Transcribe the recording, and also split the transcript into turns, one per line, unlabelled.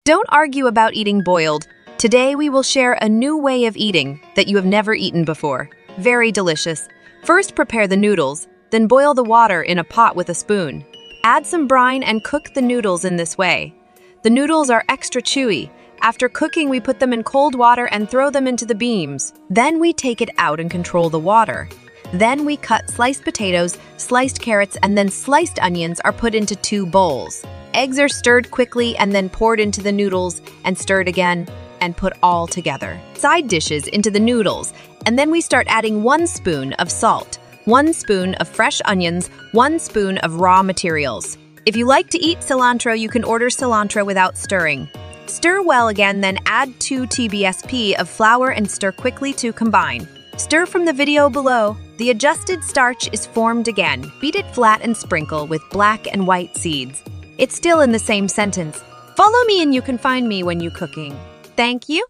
Don't argue about eating boiled. Today we will share a new way of eating that you have never eaten before. Very delicious. First prepare the noodles, then boil the water in a pot with a spoon. Add some brine and cook the noodles in this way. The noodles are extra chewy. After cooking, we put them in cold water and throw them into the beams. Then we take it out and control the water. Then we cut sliced potatoes, sliced carrots, and then sliced onions are put into 2 bowls. Eggs are stirred quickly and then poured into the noodles and stirred again and put all together. Side dishes into the noodles, and then we start adding 1 spoon of salt, 1 spoon of fresh onions, 1 spoon of raw materials. If you like to eat cilantro, you can order cilantro without stirring. Stir well again, then add 2 tablespoons of flour and stir quickly to combine. Stir from the video below. The adjusted starch is formed again. Beat it flat and sprinkle with black and white seeds. It's still in the same sentence. Follow me and you can find me when you're cooking. Thank you.